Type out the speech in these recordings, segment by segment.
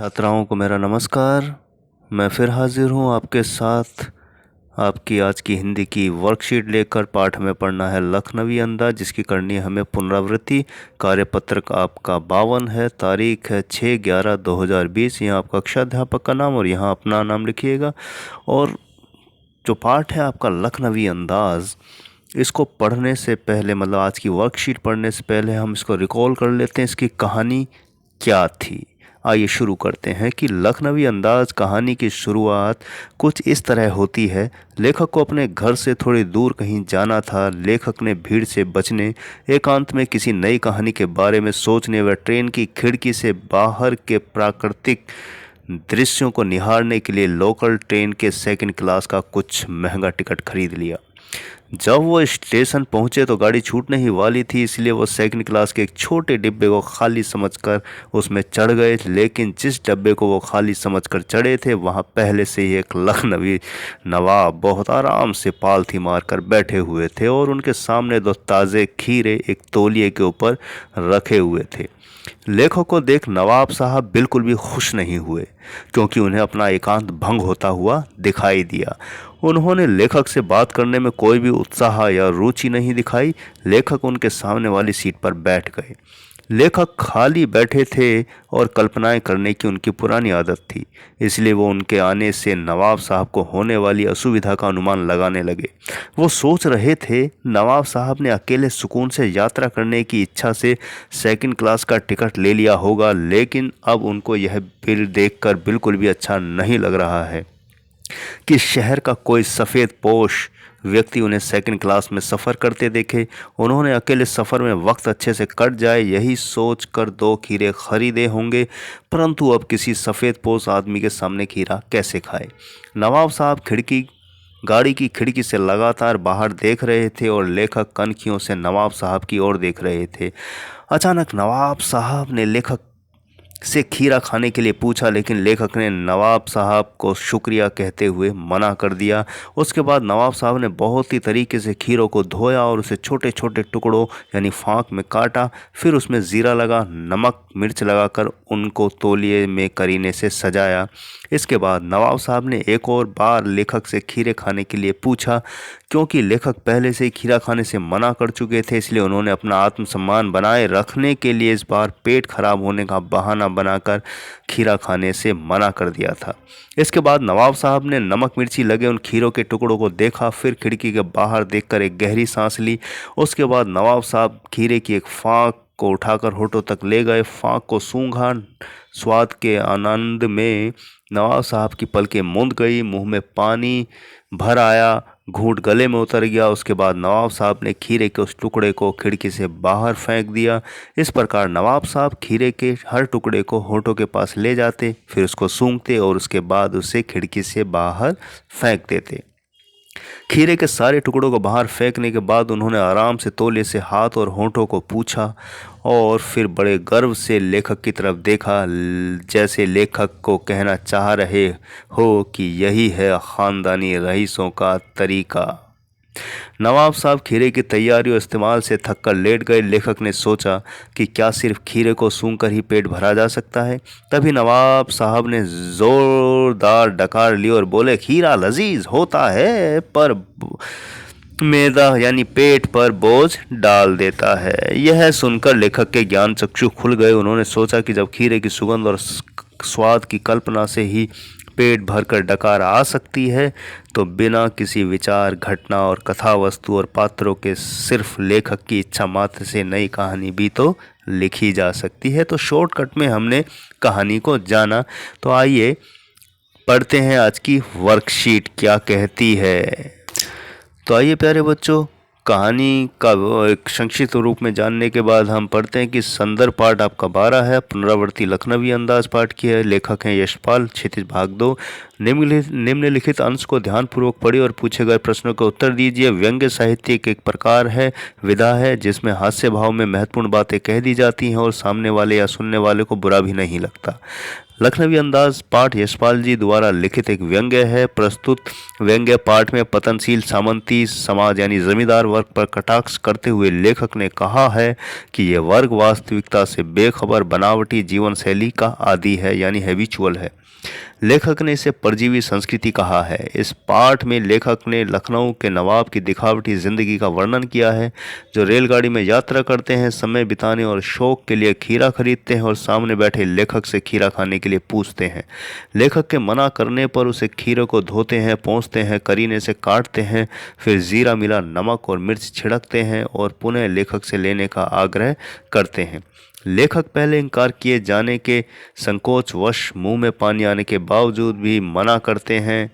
छात्राओं को मेरा नमस्कार। मैं फिर हाजिर हूँ आपके साथ आपकी आज की हिंदी की वर्कशीट लेकर। पाठ में पढ़ना है लखनवी अंदाज, जिसकी करनी है हमें पुनरावृत्ति। कार्यपत्रक आपका 52 है। तारीख है 6/11/2020। यहाँ आपका कक्षा अध्यापक का नाम और यहाँ अपना नाम लिखिएगा। और जो पाठ है आपका लखनवी अंदाज, इसको पढ़ने से पहले मतलब आज की वर्कशीट पढ़ने से पहले हम इसको रिकॉल कर लेते हैं, इसकी कहानी क्या थी। आइए शुरू करते हैं कि लखनवी अंदाज कहानी की शुरुआत कुछ इस तरह होती है। लेखक को अपने घर से थोड़ी दूर कहीं जाना था। लेखक ने भीड़ से बचने, एकांत में किसी नई कहानी के बारे में सोचने व ट्रेन की खिड़की से बाहर के प्राकृतिक दृश्यों को निहारने के लिए लोकल ट्रेन के सेकंड क्लास का कुछ महंगा टिकट खरीद लिया। जब वो स्टेशन पहुंचे तो गाड़ी छूटने ही वाली थी, इसलिए वो सेकंड क्लास के एक छोटे डिब्बे को खाली समझकर उसमें चढ़ गए। लेकिन जिस डब्बे को वो खाली समझकर चढ़े थे, वहां पहले से ही एक लखनवी नवाब बहुत आराम से पालथी मारकर बैठे हुए थे और उनके सामने 2 ताज़े खीरे एक तौलिए के ऊपर रखे हुए थे। लेखक को देख नवाब साहब बिल्कुल भी खुश नहीं हुए, क्योंकि उन्हें अपना एकांत भंग होता हुआ दिखाई दिया। उन्होंने लेखक से बात करने में कोई भी उत्साह या रुचि नहीं दिखाई। लेखक उनके सामने वाली सीट पर बैठ गए। लेखक खाली बैठे थे और कल्पनाएं करने की उनकी पुरानी आदत थी, इसलिए वो उनके आने से नवाब साहब को होने वाली असुविधा का अनुमान लगाने लगे। वो सोच रहे थे, नवाब साहब ने अकेले सुकून से यात्रा करने की इच्छा से सेकंड क्लास का टिकट ले लिया होगा, लेकिन अब उनको यह बिल देखकर बिल्कुल भी अच्छा नहीं लग रहा है कि शहर का कोई सफ़ेद पोश व्यक्ति उन्हें सेकंड क्लास में सफ़र करते देखे। उन्होंने अकेले सफ़र में वक्त अच्छे से कट जाए, यही सोच कर 2 खीरे खरीदे होंगे, परंतु अब किसी सफ़ेद पोश आदमी के सामने खीरा कैसे खाए। नवाब साहब गाड़ी की खिड़की से लगातार बाहर देख रहे थे और लेखक कनखियों से नवाब साहब की ओर देख रहे थे। अचानक नवाब साहब ने लेखक से खीरा खाने के लिए पूछा, लेकिन लेखक ने नवाब साहब को शुक्रिया कहते हुए मना कर दिया। उसके बाद नवाब साहब ने बहुत ही तरीके से खीरों को धोया और उसे छोटे छोटे टुकड़ों यानी फाँक में काटा। फिर उसमें ज़ीरा लगा, नमक मिर्च लगाकर उनको तौलिए में करीने से सजाया। इसके बाद नवाब साहब ने एक और बार लेखक से खीरे खाने के लिए पूछा। क्योंकि लेखक पहले से ही खीरा खाने से मना कर चुके थे, इसलिए उन्होंने अपना आत्मसम्मान बनाए रखने के लिए इस बार पेट खराब होने का बहाना बनाकर खीरा खाने से मना कर दिया था। इसके बाद नवाब साहब ने नमक मिर्ची लगे उन खीरों के टुकड़ों को देखा, फिर खिड़की के बाहर देखकर एक गहरी सांस ली। उसके बाद नवाब साहब खीरे की एक फाँक को उठाकर होठों तक ले गए, फाँक को सूंघा। स्वाद के आनंद में नवाब साहब की पलकें मूंद गई, मुंह में पानी भर आया, घूंट गले में उतर गया। उसके बाद नवाब साहब ने खीरे के उस टुकड़े को खिड़की से बाहर फेंक दिया। इस प्रकार नवाब साहब खीरे के हर टुकड़े को होठों के पास ले जाते, फिर उसको सूंघते और उसके बाद उसे खिड़की से बाहर फेंक देते। खीरे के सारे टुकड़ों को बाहर फेंकने के बाद उन्होंने आराम से तौलिए से हाथ और होठों को पूछा और फिर बड़े गर्व से लेखक की तरफ देखा, जैसे लेखक को कहना चाह रहे हो कि यही है ख़ानदानी रईसों का तरीका। नवाब साहब खीरे की तैयारी और इस्तेमाल से थककर लेट गए। लेखक ने सोचा कि क्या सिर्फ खीरे को सूंघकर ही पेट भरा जा सकता है। तभी नवाब साहब ने ज़ोरदार डकार ली और बोले, खीरा लजीज होता है पर मैदा यानी पेट पर बोझ डाल देता है। यह सुनकर लेखक के ज्ञान चक्षु खुल गए। उन्होंने सोचा कि जब खीरे की सुगंध और स्वाद की कल्पना से ही पेट भरकर डकार आ सकती है, तो बिना किसी विचार, घटना और कथा वस्तु और पात्रों के सिर्फ लेखक की इच्छा मात्र से नई कहानी भी तो लिखी जा सकती है। तो शॉर्टकट में हमने कहानी को जाना। तो आइए पढ़ते हैं आज की वर्कशीट क्या कहती है। तो आइए प्यारे बच्चों, कहानी का एक संक्षिप्त रूप में जानने के बाद हम पढ़ते हैं कि संदर्भ पाठ आपका 12 है। पुनरावृत्ति लखनवी अंदाज पाठ की है। लेखक हैं यशपाल। क्षितिज भाग 2। निम्नलिखित अंश को ध्यानपूर्वक पढ़िए और पूछे गए प्रश्नों का उत्तर दीजिए। व्यंग्य साहित्य एक प्रकार है, विधा है, जिसमें हास्य भाव में महत्वपूर्ण बातें कह दी जाती हैं और सामने वाले या सुनने वाले को बुरा भी नहीं लगता। लखनवी अंदाज पाठ यशपाल जी द्वारा लिखित एक व्यंग्य है। प्रस्तुत व्यंग्य पाठ में पतनशील सामंती समाज यानी जमींदार वर्ग पर कटाक्ष करते हुए लेखक ने कहा है कि यह वर्ग वास्तविकता से बेखबर बनावटी जीवन शैली का आदी है यानी हैबिचुअल है। लेखक ने इसे परजीवी संस्कृति कहा है। इस पाठ में लेखक ने लखनऊ के नवाब की दिखावटी जिंदगी का वर्णन किया है, जो रेलगाड़ी में यात्रा करते हैं, समय बिताने और शौक के लिए खीरा खरीदते हैं और सामने बैठे लेखक से खीरा खाने के लिए पूछते हैं। लेखक के मना करने पर उसे खीरे को धोते हैं, पोंछते हैं, करीने से काटते हैं, फिर जीरा मिला नमक और मिर्च छिड़कते हैं और पुनः लेखक से लेने का आग्रह करते हैं। लेखक पहले इनकार किए जाने के संकोचवश मुंह में पानी आने के बावजूद भी मना करते हैं।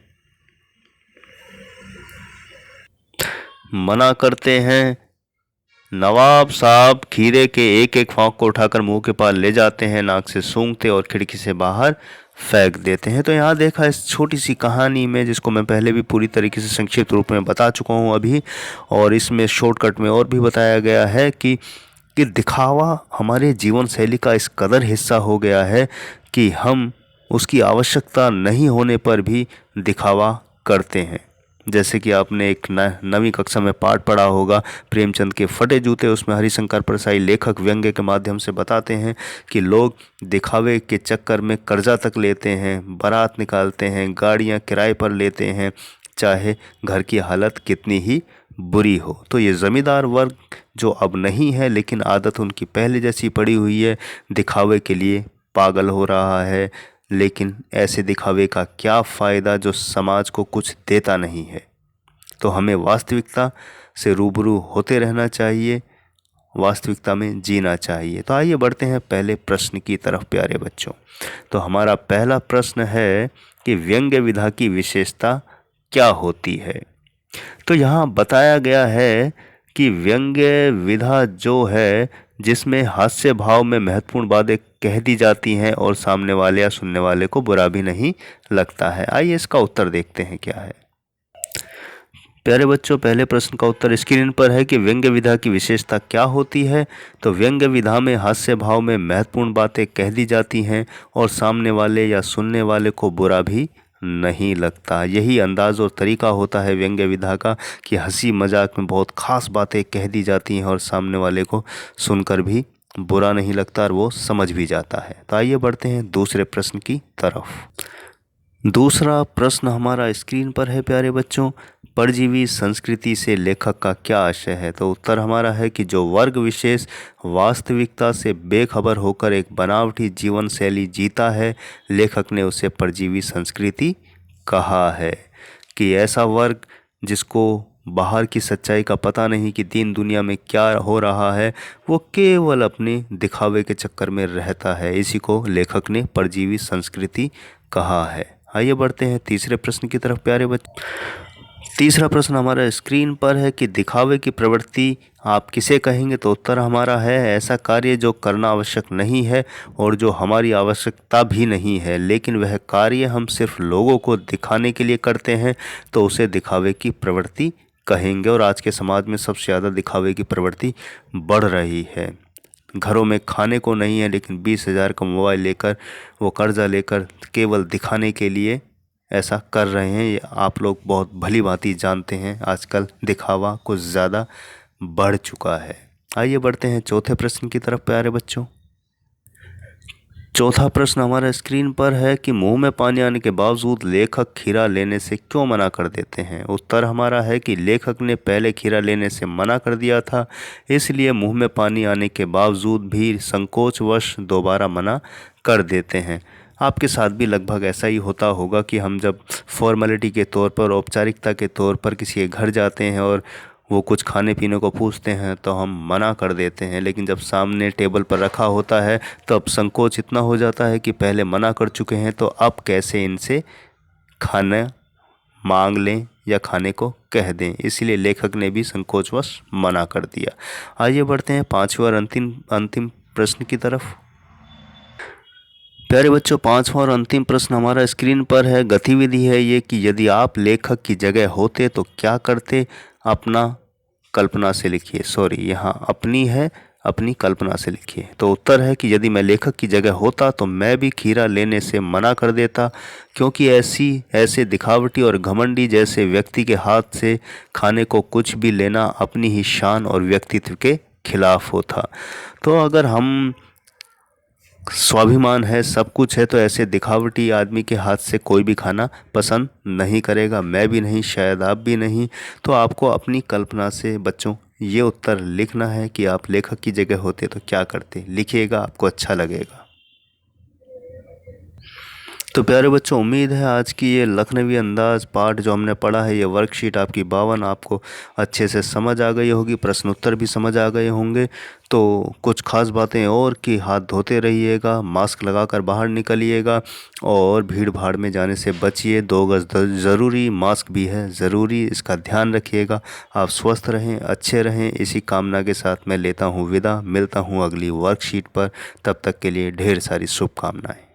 नवाब साहब खीरे के एक एक फाँक को उठाकर मुंह के पास ले जाते हैं, नाक से सूंघते और खिड़की से बाहर फेंक देते हैं। तो यहाँ देखा इस छोटी सी कहानी में, जिसको मैं पहले भी पूरी तरीके से संक्षिप्त रूप में बता चुका हूँ अभी, और इसमें शॉर्टकट में और भी बताया गया है कि दिखावा हमारे जीवन शैली का इस कदर हिस्सा हो गया है कि हम उसकी आवश्यकता नहीं होने पर भी दिखावा करते हैं। जैसे कि आपने एक नवीं कक्षा में पाठ पढ़ा होगा, प्रेमचंद के फटे जूते, उसमें हरिशंकर परसाई लेखक व्यंग्य के माध्यम से बताते हैं कि लोग दिखावे के चक्कर में कर्जा तक लेते हैं, बारात निकालते हैं, गाड़ियां किराए पर लेते हैं, चाहे घर की हालत कितनी ही बुरी हो। तो ये ज़मींदार वर्ग जो अब नहीं है, लेकिन आदत उनकी पहले जैसी पड़ी हुई है, दिखावे के लिए पागल हो रहा है। लेकिन ऐसे दिखावे का क्या फ़ायदा जो समाज को कुछ देता नहीं है। तो हमें वास्तविकता से रूबरू होते रहना चाहिए, वास्तविकता में जीना चाहिए। तो आइए बढ़ते हैं पहले प्रश्न की तरफ प्यारे बच्चों। तो हमारा पहला प्रश्न है कि व्यंग्य विधा की विशेषता क्या होती है। तो यहाँ बताया गया है कि व्यंग्य विधा जो है, जिसमें हास्य भाव में महत्वपूर्ण बातें कह दी जाती हैं और सामने वाले या सुनने वाले को बुरा भी नहीं लगता है। आइए इसका उत्तर देखते हैं क्या है। प्यारे बच्चों, पहले प्रश्न का उत्तर स्क्रीन पर है कि व्यंग्य विधा की विशेषता क्या होती है। तो व्यंग्य विधा में हास्य भाव में महत्वपूर्ण बातें कह दी जाती हैं और सामने वाले या सुनने वाले को बुरा भी नहीं लगता। यही अंदाज और तरीका होता है व्यंग्य विधा का कि हंसी मजाक में बहुत खास बातें कह दी जाती हैं और सामने वाले को सुनकर भी बुरा नहीं लगता और वो समझ भी जाता है। तो आइए बढ़ते हैं दूसरे प्रश्न की तरफ। दूसरा प्रश्न हमारा स्क्रीन पर है प्यारे बच्चों, परजीवी संस्कृति से लेखक का क्या आशय है। तो उत्तर हमारा है कि जो वर्ग विशेष वास्तविकता से बेखबर होकर एक बनावटी जीवन शैली जीता है, लेखक ने उसे परजीवी संस्कृति कहा है। कि ऐसा वर्ग जिसको बाहर की सच्चाई का पता नहीं कि दीन दुनिया में क्या हो रहा है, वो केवल अपने दिखावे के चक्कर में रहता है, इसी को लेखक ने परजीवी संस्कृति कहा है। आइए बढ़ते हैं तीसरे प्रश्न की तरफ प्यारे बच्चों। तीसरा प्रश्न हमारा स्क्रीन पर है कि दिखावे की प्रवृत्ति आप किसे कहेंगे। तो उत्तर हमारा है ऐसा कार्य जो करना आवश्यक नहीं है और जो हमारी आवश्यकता भी नहीं है, लेकिन वह कार्य हम सिर्फ लोगों को दिखाने के लिए करते हैं, तो उसे दिखावे की प्रवृत्ति कहेंगे। और आज के समाज में सबसे ज़्यादा दिखावे की प्रवृत्ति बढ़ रही है। घरों में खाने को नहीं है, लेकिन 20,000 का मोबाइल लेकर, वो कर्जा लेकर केवल दिखाने के लिए ऐसा कर रहे हैं। ये आप लोग बहुत भली भांति जानते हैं, आजकल दिखावा कुछ ज़्यादा बढ़ चुका है। आइए बढ़ते हैं चौथे प्रश्न की तरफ प्यारे बच्चों। चौथा प्रश्न हमारा स्क्रीन पर है कि मुंह में पानी आने के बावजूद लेखक खीरा लेने से क्यों मना कर देते हैं। उत्तर हमारा है कि लेखक ने पहले खीरा लेने से मना कर दिया था, इसलिए मुंह में पानी आने के बावजूद भी संकोचवश दोबारा मना कर देते हैं। आपके साथ भी लगभग ऐसा ही होता होगा कि हम जब फॉर्मेलिटी के तौर पर, औपचारिकता के तौर पर किसी के घर जाते हैं और वो कुछ खाने पीने को पूछते हैं तो हम मना कर देते हैं, लेकिन जब सामने टेबल पर रखा होता है तो अब संकोच इतना हो जाता है कि पहले मना कर चुके हैं तो अब कैसे इनसे खाना मांग लें या खाने को कह दें, इसलिए लेखक ने भी संकोचवश मना कर दिया। आइए बढ़ते हैं पांचवें और अंतिम प्रश्न की तरफ। प्यारे बच्चों, पांचवा और अंतिम प्रश्न हमारा स्क्रीन पर है। गतिविधि है ये कि यदि आप लेखक की जगह होते तो क्या करते। अपना कल्पना से लिखिए, सॉरी यहाँ अपनी है, अपनी कल्पना से लिखिए। तो उत्तर है कि यदि मैं लेखक की जगह होता तो मैं भी खीरा लेने से मना कर देता, क्योंकि ऐसे दिखावटी और घमंडी जैसे व्यक्ति के हाथ से खाने को कुछ भी लेना अपनी ही शान और व्यक्तित्व के खिलाफ होता। तो अगर हम स्वाभिमान है, सब कुछ है, तो ऐसे दिखावटी आदमी के हाथ से कोई भी खाना पसंद नहीं करेगा, मैं भी नहीं, शायद आप भी नहीं। तो आपको अपनी कल्पना से बच्चों ये उत्तर लिखना है कि आप लेखक की जगह होते तो क्या करते। लिखिएगा, आपको अच्छा लगेगा। तो प्यारे बच्चों, उम्मीद है आज की ये लखनवी अंदाज पाठ जो हमने पढ़ा है, ये वर्कशीट आपकी 52 आपको अच्छे से समझ आ गई होगी, प्रश्न उत्तर भी समझ आ गए होंगे। तो कुछ खास बातें और कि हाथ धोते रहिएगा, मास्क लगाकर बाहर निकलिएगा और भीड़ भाड़ में जाने से बचिए। 2 गज ज़रूरी, मास्क भी है ज़रूरी, इसका ध्यान रखिएगा। आप स्वस्थ रहें, अच्छे रहें, इसी कामना के साथ मैं लेता हूँ विदा। मिलता हूँ अगली वर्कशीट पर, तब तक के लिए ढेर सारी शुभकामनाएँ।